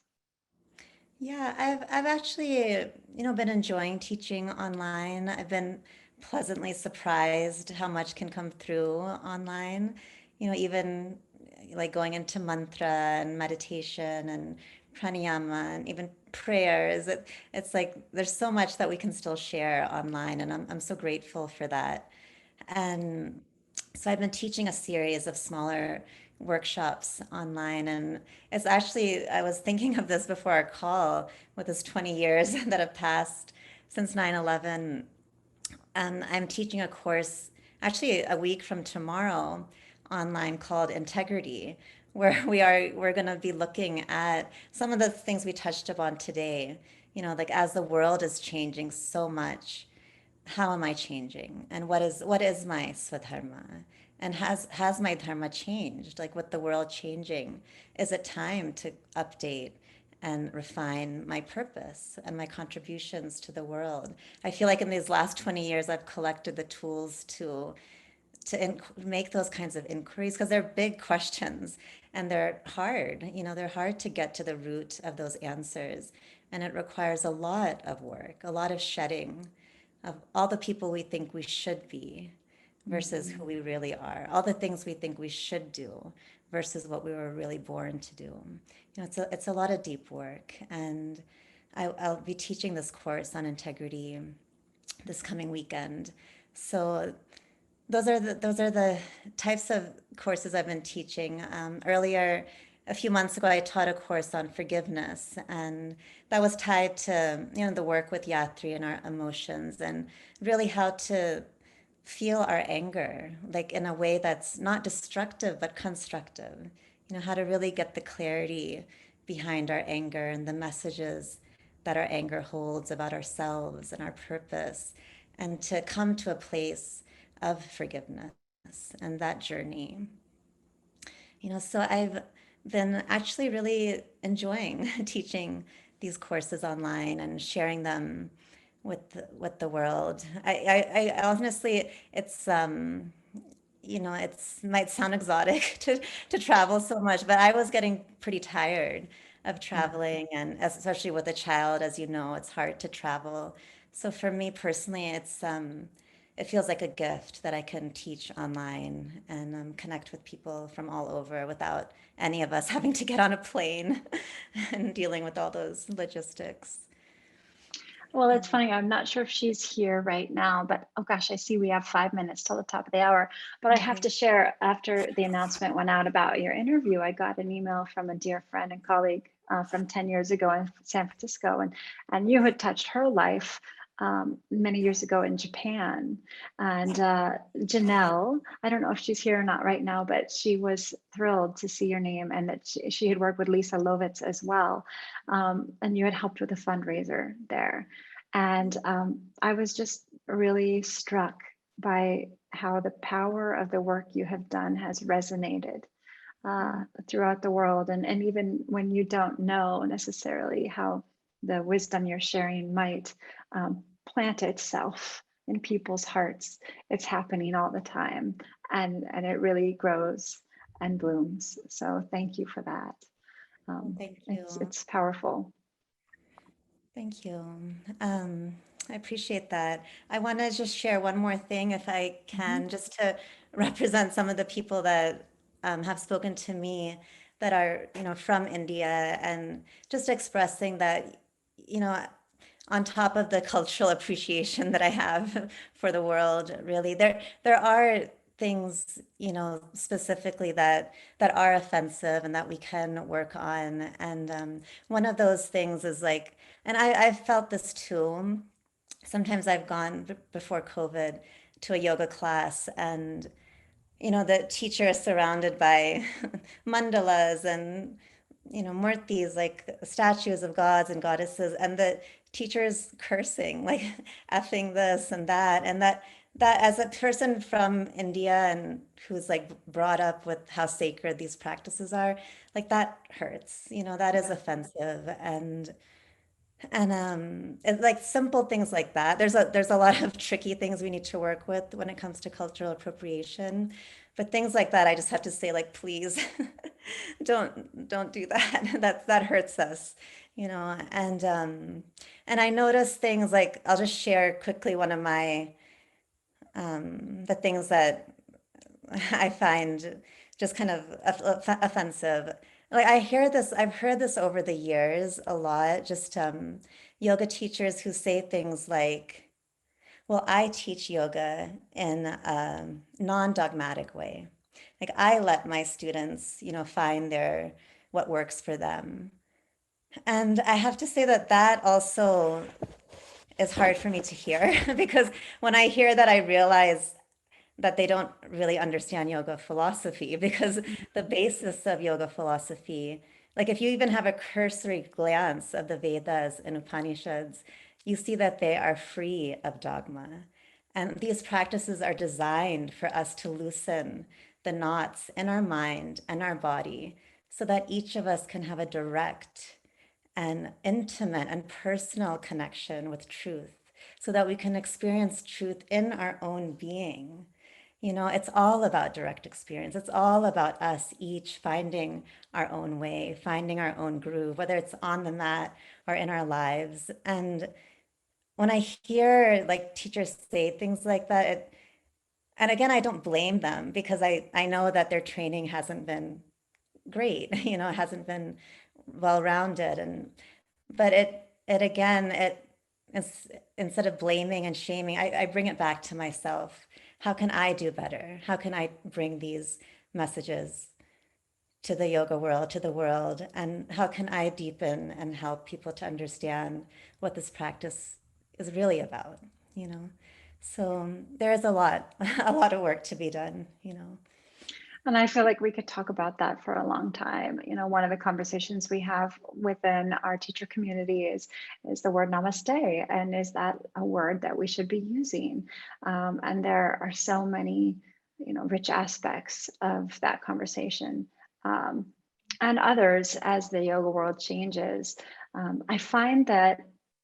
Yeah, I've actually, you know, been enjoying teaching online. I've been pleasantly surprised how much can come through online. You know, even like going into mantra and meditation and pranayama and even prayers. It's like there's so much that we can still share online, and I'm so grateful for that. And so I've been teaching a series of smaller workshops online. And it's actually, I was thinking of this before our call with this 20 years that have passed since 9/11. And I'm teaching a course actually a week from tomorrow online called Integrity, where we're going to be looking at some of the things we touched upon today. You know, like as the world is changing so much, how am I changing? And what is my swadharma? And has my dharma changed? Like with the world changing, is it time to update and refine my purpose and my contributions to the world? I feel like in these last 20 years, I've collected the tools to make those kinds of inquiries because they're big questions and they're hard. You know, they're hard to get to the root of those answers. And it requires a lot of work, a lot of shedding of all the people we think we should be versus who Mhm. we really are, all the things we think we should do versus what we were really born to do. You know, it's a lot of deep work. And I'll be teaching this course on integrity this coming weekend. So those are the types of courses I've been teaching. Earlier, a few months ago, I taught a course on forgiveness, and that was tied to, you know, the work with yatri and our emotions, and really how to feel our anger, like in a way that's not destructive but constructive. You know, how to really get the clarity behind our anger and the messages that our anger holds about ourselves and our purpose, and to come to a place of forgiveness and that journey. You know, so I've been actually really enjoying teaching these courses online and sharing them with the world. I honestly, it's you know, it's might sound exotic to travel so much, but I was getting pretty tired of traveling, and especially with a child, as you know, it's hard to travel. So for me personally, it feels like a gift that I can teach online and connect with people from all over without any of us having to get on a plane and dealing with all those logistics. Well, it's funny. I'm not sure if she's here right now, but oh gosh, I see we have 5 minutes till the top of the hour. But I have Okay. to share after the announcement went out about your interview, I got an email from a dear friend and colleague from 10 years ago in San Francisco, and you had touched her life many years ago in Japan. And Janelle, I don't know if she's here or not right now, but she was thrilled to see your name and that she had worked with Lisa Lovitz as well. And you had helped with a fundraiser there. And I was just really struck by how the power of the work you have done has resonated throughout the world. And even when you don't know necessarily how the wisdom you're sharing might plant itself in people's hearts, it's happening all the time. And it really grows and blooms. So thank you for that. Well, thank It's you. powerful. Thank you. Um, I appreciate that. I want to just share one more thing, if I Mhm. can, just to represent some of the people that have spoken to me that are, from India, and just expressing that, you know, on top of the cultural appreciation that I have for the world, really, there are things, specifically that are offensive and that we can work on. And one of those things is like, and I've felt this too. Sometimes I've gone before COVID to a yoga class, and the teacher is surrounded by mandalas and murtis, like statues of gods and goddesses, and the teacher's cursing, like effing this and that, and that as a person from India and who's like brought up with how sacred these practices are, like that hurts. That is Yeah. offensive. And it's like simple things like that. There's a lot of tricky things we need to work with when it comes to cultural appropriation, but things like that, I just have to say, like, please, don't do that. That hurts us, and I notice things like, I'll just share quickly one of my the things that I find just kind of offensive. Like, I've heard this over the years a lot, just yoga teachers who say things like, well, I teach yoga in a non-dogmatic way. Like, I let my students, find what works for them. And I have to say that that also is hard for me to hear because when I hear that, I realize that they don't really understand yoga philosophy, because the basis of yoga philosophy, like if you even have a cursory glance of the Vedas and Upanishads, you see that they are free of dogma. And these practices are designed for us to loosen the knots in our mind and our body so that each of us can have a direct and intimate and personal connection with truth, so that we can experience truth in our own being. It's all about direct experience. It's all about us each finding our own way, finding our own groove, whether it's on the mat or in our lives. And when I hear like teachers say things like that, and again, I don't blame them, because I know that their training hasn't been great, it hasn't been well-rounded. But it again, it's, instead of blaming and shaming, I bring it back to myself. How can I do better? How can I bring these messages to the yoga world, to the world? And how can I deepen and help people to understand what this practice is really about, you know? So there is a lot, a lot of work to be done. And I feel like we could talk about that for a long time. One of the conversations we have within our teacher community is the word namaste, and is that a word that we should be using? And there are so many, rich aspects of that conversation, um, and others as the yoga world changes. I find that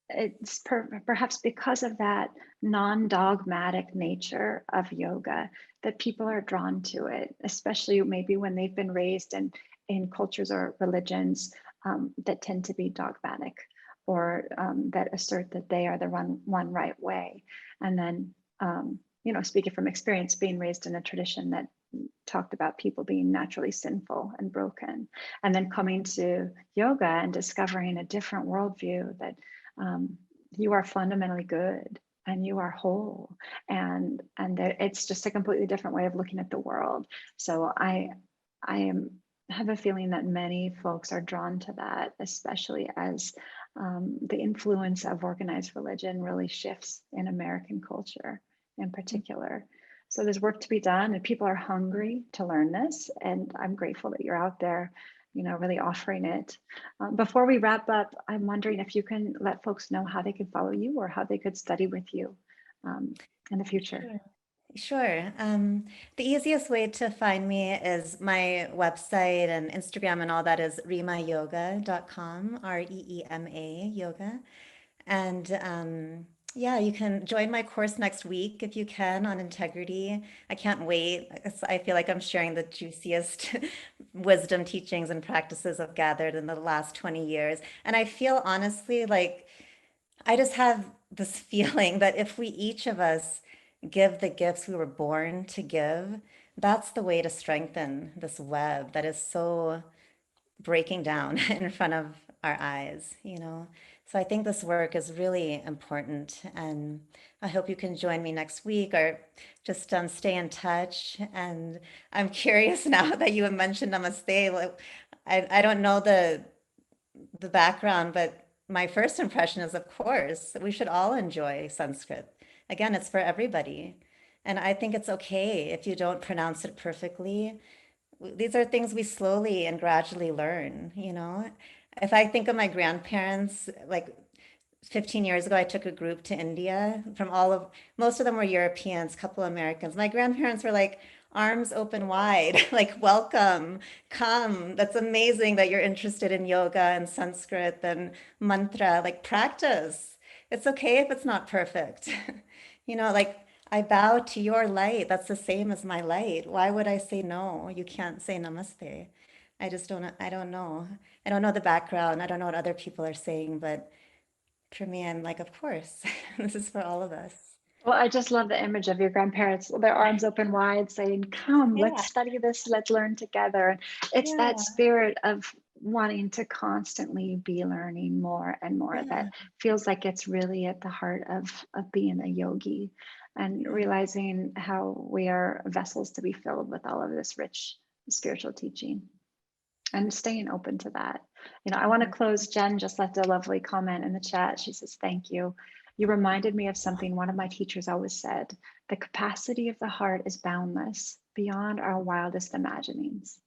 it's perhaps because of that non-dogmatic nature of yoga that people are drawn to it, especially maybe when they've been raised in cultures or religions that tend to be dogmatic, or that assert that they are the one right way. And then, speaking from experience, being raised in a tradition that talked about people being naturally sinful and broken, and then coming to yoga and discovering a different worldview that um, you are fundamentally good and you are whole, and that it's just a completely different way of looking at the world. So I am have a feeling that many folks are drawn to that, especially as the influence of organized religion really shifts in American culture in particular. So there's work to be done, and people are hungry to learn this, and I'm grateful that you're out there, really offering it. Before we wrap up, I'm wondering if you can let folks know how they can follow you or how they could study with you um, in the future. Sure. Sure. The easiest way to find me is my website and Instagram, and all that is reemayoga.com, Reema yoga. And yeah, you can join my course next week if you can, on integrity. I can't wait. I feel like I'm sharing the juiciest wisdom, teachings, and practices I've gathered in the last 20 years. And I feel honestly like I just have this feeling that if we each of us give the gifts we were born to give, that's the way to strengthen this web that is so breaking down in front of our eyes, you know? So I think this work is really important. And I hope you can join me next week or just stay in touch. And I'm curious now that you have mentioned Namaste. Like, I don't know the background, but my first impression is, of course, we should all enjoy Sanskrit. Again, it's for everybody. And I think it's okay if you don't pronounce it perfectly. These are things we slowly and gradually learn, you know? If I think of my grandparents, like 15 years ago, I took a group to India from most of them were Europeans, couple Americans. My grandparents were like arms open wide, like, welcome, come. That's amazing that you're interested in yoga and Sanskrit and mantra, like, practice. It's okay if it's not perfect. You know, like, I bow to your light. That's the same as my light. Why would I say no? You can't say namaste. I don't know. I don't know the background. I don't know what other people are saying, but for me, I'm like, of course, this is for all of us. Well, I just love the image of your grandparents, their arms open wide, saying, "Come, let's Yeah, study this, let's learn together." And it's that yeah, spirit of wanting to constantly be learning more and more that yeah, feels like it's really at the heart of being a yogi and yeah, realizing how we are vessels to be filled with all of this rich spiritual teaching and staying open to that. I want to mhm, close. Jen just left a lovely comment in the chat. She says, "Thank you. You reminded me of something one of my teachers always said. The capacity of the heart is boundless, beyond our wildest imaginings."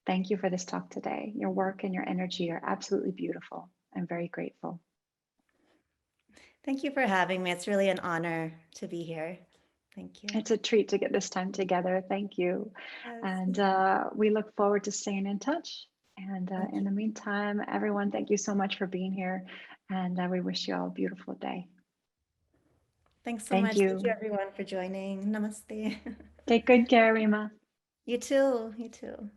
Thank you for this talk today. Your work and your energy are absolutely beautiful. I'm very grateful. Thank you for having me. It's really an honor to be here. Thank you. It's a treat to get this time together. Thank you. Yes, And we look forward to staying in touch. And thank in you. the meantime, everyone, thank you so much for being here. And we wish you all a beautiful day. Thanks so Thank much. Thank you, you. everyone, for joining. Namaste. Take good care, Reema. You too. You too.